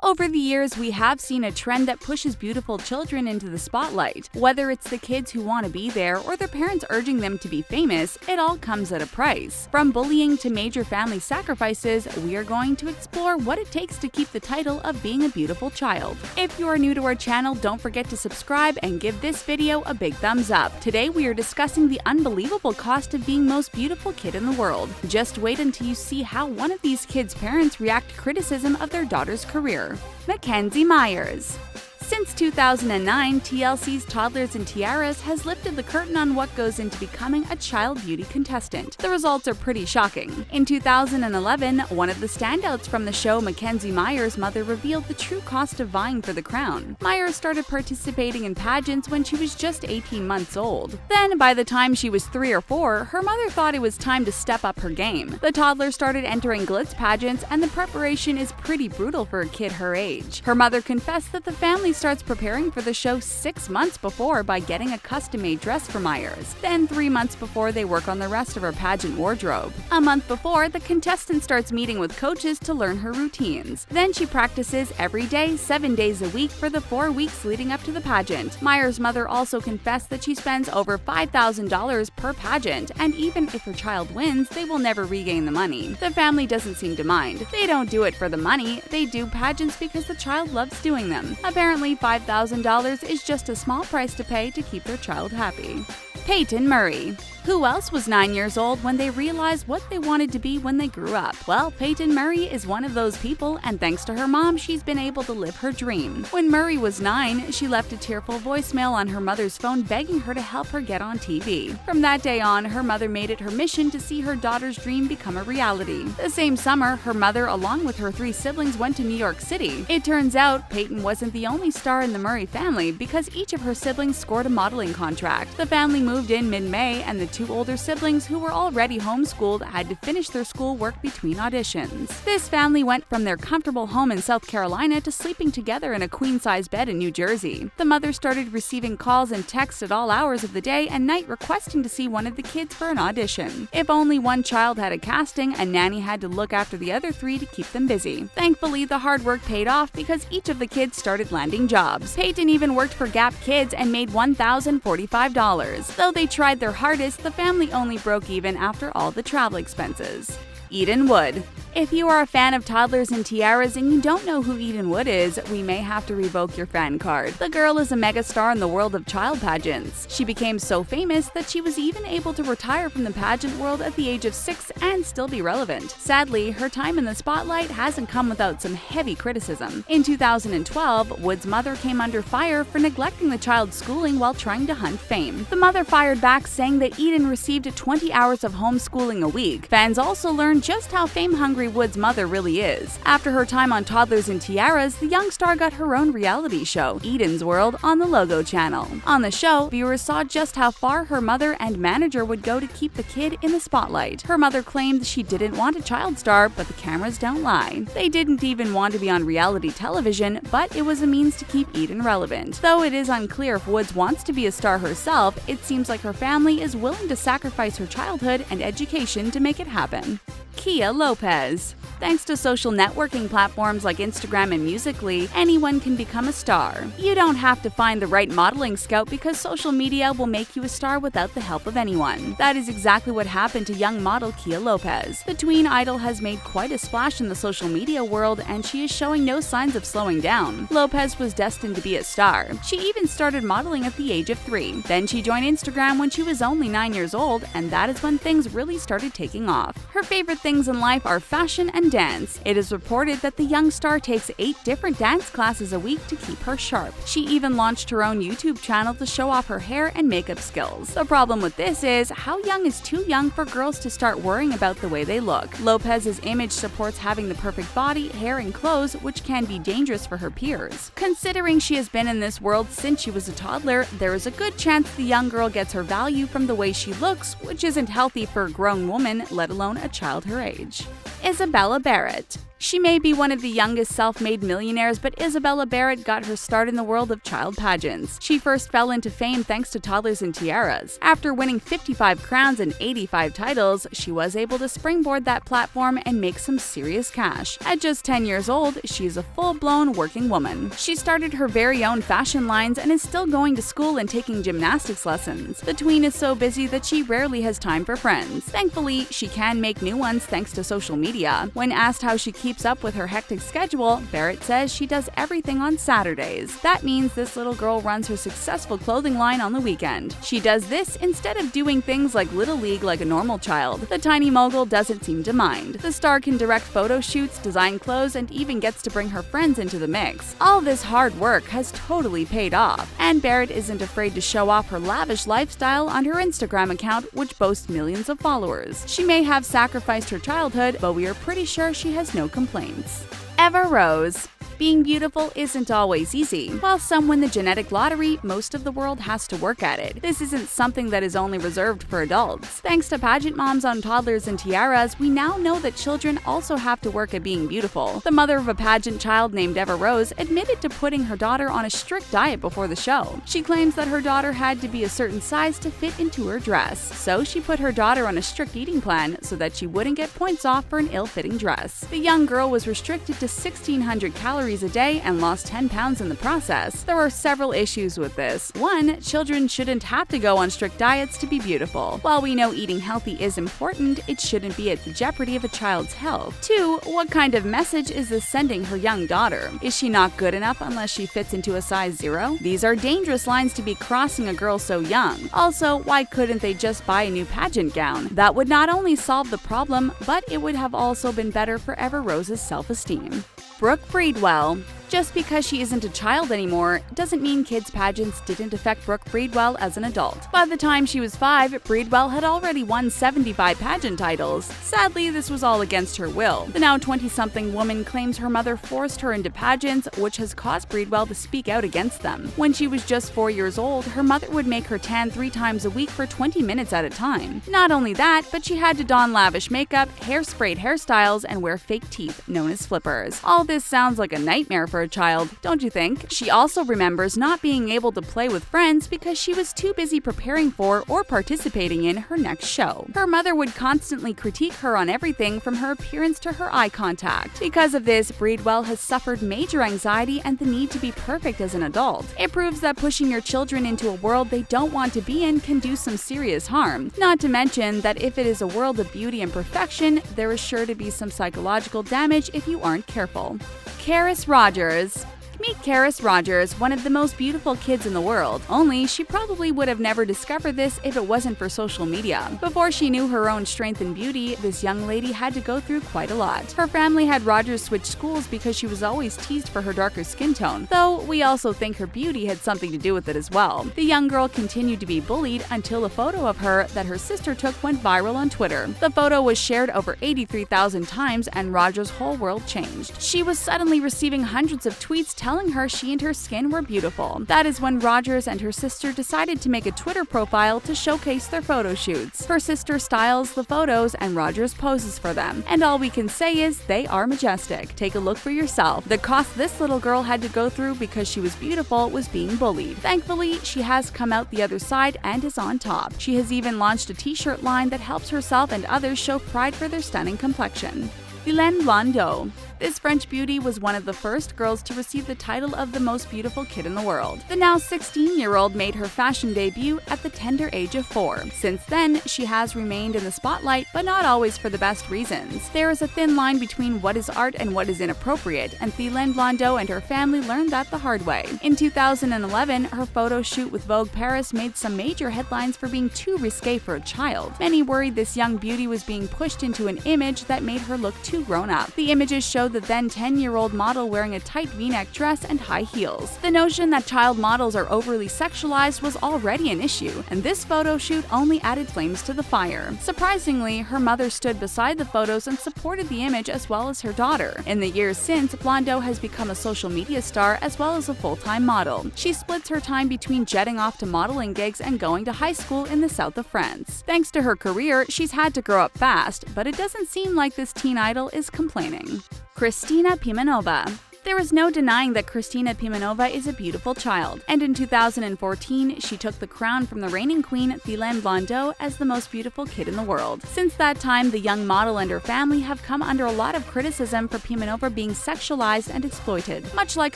Over the years, we have seen a trend that pushes beautiful children into the spotlight. Whether it's the kids who want to be there or their parents urging them to be famous, it all comes at a price. From bullying to major family sacrifices, we are going to explore what it takes to keep the title of being a beautiful child. If you are new to our channel, don't forget to subscribe and give this video a big thumbs up. Today we are discussing the unbelievable cost of being most beautiful kid in the world. Just wait until you see how one of these kids' parents react to criticism of their daughter's career. Mackenzie Myers. Since 2009, TLC's Toddlers and Tiaras has lifted the curtain on what goes into becoming a child beauty contestant. The results are pretty shocking. In 2011, one of the standouts from the show, Mackenzie Myers' mother, revealed the true cost of vying for the crown. Myers started participating in pageants when she was just 18 months old. Then, by the time she was 3 or 4, her mother thought it was time to step up her game. The toddler started entering glitz pageants, and the preparation is pretty brutal for a kid her age. Her mother confessed that the family starts preparing for the show 6 months before by getting a custom-made dress for Myers. Then 3 months before, they work on the rest of her pageant wardrobe. A month before, the contestant starts meeting with coaches to learn her routines. Then she practices every day, 7 days a week for the 4 weeks leading up to the pageant. Myers' mother also confessed that she spends over $5,000 per pageant, and even if her child wins, they will never regain the money. The family doesn't seem to mind. They don't do it for the money, they do pageants because the child loves doing them. Apparently, $5,000 is just a small price to pay to keep their child happy. Peyton Murray. Who else was 9 years old when they realized what they wanted to be when they grew up? Well, Peyton Murray is one of those people, and thanks to her mom, she's been able to live her dream. When Murray was 9, she left a tearful voicemail on her mother's phone begging her to help her get on TV. From that day on, her mother made it her mission to see her daughter's dream become a reality. The same summer, her mother, along with her 3 siblings, went to New York City. It turns out Peyton wasn't the only star in the Murray family because each of her siblings scored a modeling contract. The family moved in mid-May, and the 2 older siblings who were already homeschooled had to finish their schoolwork between auditions. This family went from their comfortable home in South Carolina to sleeping together in a queen-size bed in New Jersey. The mother started receiving calls and texts at all hours of the day and night requesting to see one of the kids for an audition. If only one child had a casting, a nanny had to look after the other 3 to keep them busy. Thankfully, the hard work paid off because each of the kids started landing jobs. Peyton even worked for Gap Kids and made $1,045. Though they tried their hardest, the family only broke even after all the travel expenses. Eden Wood. If you are a fan of Toddlers and Tiaras and you don't know who Eden Wood is, we may have to revoke your fan card. The girl is a megastar in the world of child pageants. She became so famous that she was even able to retire from the pageant world at the age of 6 and still be relevant. Sadly, her time in the spotlight hasn't come without some heavy criticism. In 2012, Wood's mother came under fire for neglecting the child's schooling while trying to hunt fame. The mother fired back, saying that Eden received 20 hours of homeschooling a week. Fans also learned just how fame-hungry Wood's mother really is. After her time on Toddlers and Tiaras, the young star got her own reality show, Eden's World, on the Logo channel. On the show, viewers saw just how far her mother and manager would go to keep the kid in the spotlight. Her mother claimed she didn't want a child star, but the cameras don't lie. They didn't even want to be on reality television, but it was a means to keep Eden relevant. Though it is unclear if Woods wants to be a star herself, it seems like her family is willing to sacrifice her childhood and education to make it happen. Kia Lopez. Thanks to social networking platforms like Instagram and Musical.ly, anyone can become a star. You don't have to find the right modeling scout because social media will make you a star without the help of anyone. That is exactly what happened to young model Kia Lopez. The tween idol has made quite a splash in the social media world, and she is showing no signs of slowing down. Lopez was destined to be a star. She even started modeling at the age of 3. Then she joined Instagram when she was only 9 years old, and that is when things really started taking off. Her favorite things in life are fashion and dance. It is reported that the young star takes 8 different dance classes a week to keep her sharp. She even launched her own YouTube channel to show off her hair and makeup skills. The problem with this is, how young is too young for girls to start worrying about the way they look? Lopez's image supports having the perfect body, hair, and clothes, which can be dangerous for her peers. Considering she has been in this world since she was a toddler, there is a good chance the young girl gets her value from the way she looks, which isn't healthy for a grown woman, let alone a child her age. Isabella Barrett. She may be one of the youngest self-made millionaires, but Isabella Barrett got her start in the world of child pageants. She first fell into fame thanks to Toddlers and Tiaras. After winning 55 crowns and 85 titles, she was able to springboard that platform and make some serious cash. At just 10 years old, she's a full-blown working woman. She started her very own fashion lines and is still going to school and taking gymnastics lessons. The tween is so busy that she rarely has time for friends. Thankfully, she can make new ones thanks to social media. When asked how she keeps up with her hectic schedule, Barrett says she does everything on Saturdays. That means this little girl runs her successful clothing line on the weekend. She does this instead of doing things like Little League like a normal child. The tiny mogul doesn't seem to mind. The star can direct photo shoots, design clothes, and even gets to bring her friends into the mix. All this hard work has totally paid off, and Barrett isn't afraid to show off her lavish lifestyle on her Instagram account, which boasts millions of followers. She may have sacrificed her childhood, but we are pretty sure she has no complaints. Eva Rose. Being beautiful isn't always easy. While some win the genetic lottery, most of the world has to work at it. This isn't something that is only reserved for adults. Thanks to pageant moms on Toddlers and Tiaras, we now know that children also have to work at being beautiful. The mother of a pageant child named Eva Rose admitted to putting her daughter on a strict diet before the show. She claims that her daughter had to be a certain size to fit into her dress, so she put her daughter on a strict eating plan so that she wouldn't get points off for an ill-fitting dress. The young girl was restricted to 1,600 calories a day and lost 10 pounds in the process. There are several issues with this. 1. Children shouldn't have to go on strict diets to be beautiful. While we know eating healthy is important, it shouldn't be at the jeopardy of a child's health. 2. What kind of message is this sending her young daughter? Is she not good enough unless she fits into a size 0? These are dangerous lines to be crossing a girl so young. Also, why couldn't they just buy a new pageant gown? That would not only solve the problem, but it would have also been better for Eva Rose's self-esteem. Brooke Breedwell. Just because she isn't a child anymore doesn't mean kids' pageants didn't affect Brooke Breedwell as an adult. By the time she was 5, Breedwell had already won 75 pageant titles. Sadly, this was all against her will. The now 20-something woman claims her mother forced her into pageants, which has caused Breedwell to speak out against them. When she was just 4 years old, her mother would make her tan 3 times a week for 20 minutes at a time. Not only that, but she had to don lavish makeup, hair-sprayed hairstyles, and wear fake teeth, known as flippers. All this sounds like a nightmare for a child, don't you think? She also remembers not being able to play with friends because she was too busy preparing for or participating in her next show. Her mother would constantly critique her on everything from her appearance to her eye contact. Because of this, Breedwell has suffered major anxiety and the need to be perfect as an adult. It proves that pushing your children into a world they don't want to be in can do some serious harm. Not to mention that if it is a world of beauty and perfection, there is sure to be some psychological damage if you aren't careful. Karis Rogers. Meet Karis Rogers, one of the most beautiful kids in the world. Only she probably would have never discovered this if it wasn't for social media. Before she knew her own strength and beauty, this young lady had to go through quite a lot. Her family had Rogers switch schools because she was always teased for her darker skin tone, though we also think her beauty had something to do with it as well. The young girl continued to be bullied until a photo of her that her sister took went viral on Twitter. The photo was shared over 83,000 times and Rogers' whole world changed. She was suddenly receiving hundreds of tweets telling her she and her skin were beautiful. That is when Rogers and her sister decided to make a Twitter profile to showcase their photo shoots. Her sister styles the photos and Rogers poses for them. And all we can say is they are majestic. Take a look for yourself. The cost this little girl had to go through because she was beautiful was being bullied. Thankfully, she has come out the other side and is on top. She has even launched a t-shirt line that helps herself and others show pride for their stunning complexion. Thylane Blondeau. This French beauty was one of the first girls to receive the title of the most beautiful kid in the world. The now 16-year-old made her fashion debut at the tender age of 4. Since then, she has remained in the spotlight, but not always for the best reasons. There is a thin line between what is art and what is inappropriate, and Thylane Blondeau and her family learned that the hard way. In 2011, her photo shoot with Vogue Paris made some major headlines for being too risque for a child. Many worried this young beauty was being pushed into an image that made her look too grown up. The images showed the then 10-year-old model wearing a tight V-neck dress and high heels. The notion that child models are overly sexualized was already an issue, and this photo shoot only added flames to the fire. Surprisingly, her mother stood beside the photos and supported the image as well as her daughter. In the years since, Blondeau has become a social media star as well as a full-time model. She splits her time between jetting off to modeling gigs and going to high school in the south of France. Thanks to her career, she's had to grow up fast, but it doesn't seem like this teen idol is complaining. Kristina Pimenova. There is no denying that Kristina Pimenova is a beautiful child, and in 2014, she took the crown from the reigning queen Thylane Blondeau as the most beautiful kid in the world. Since that time, the young model and her family have come under a lot of criticism for Pimenova being sexualized and exploited. Much like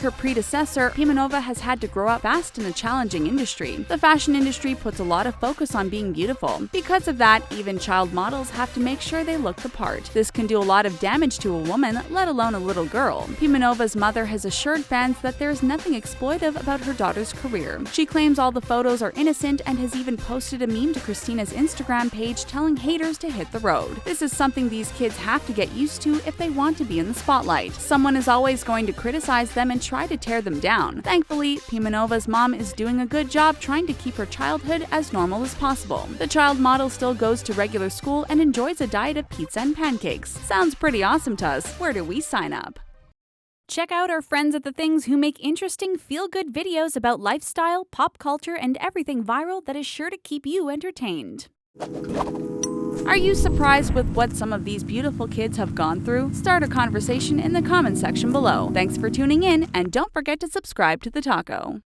her predecessor, Pimenova has had to grow up fast in a challenging industry. The fashion industry puts a lot of focus on being beautiful. Because of that, even child models have to make sure they look the part. This can do a lot of damage to a woman, let alone a little girl. Pimenova's mother has assured fans that there is nothing exploitive about her daughter's career. She claims all the photos are innocent and has even posted a meme to Kristina's Instagram page telling haters to hit the road. This is something these kids have to get used to if they want to be in the spotlight. Someone is always going to criticize them and try to tear them down. Thankfully, Pimenova's mom is doing a good job trying to keep her childhood as normal as possible. The child model still goes to regular school and enjoys a diet of pizza and pancakes. Sounds pretty awesome to us. Where do we sign up? Check out our friends at The Things who make interesting, feel-good videos about lifestyle, pop culture, and everything viral that is sure to keep you entertained. Are you surprised with what some of these beautiful kids have gone through? Start a conversation in the comment section below. Thanks for tuning in, and don't forget to subscribe to The Taco.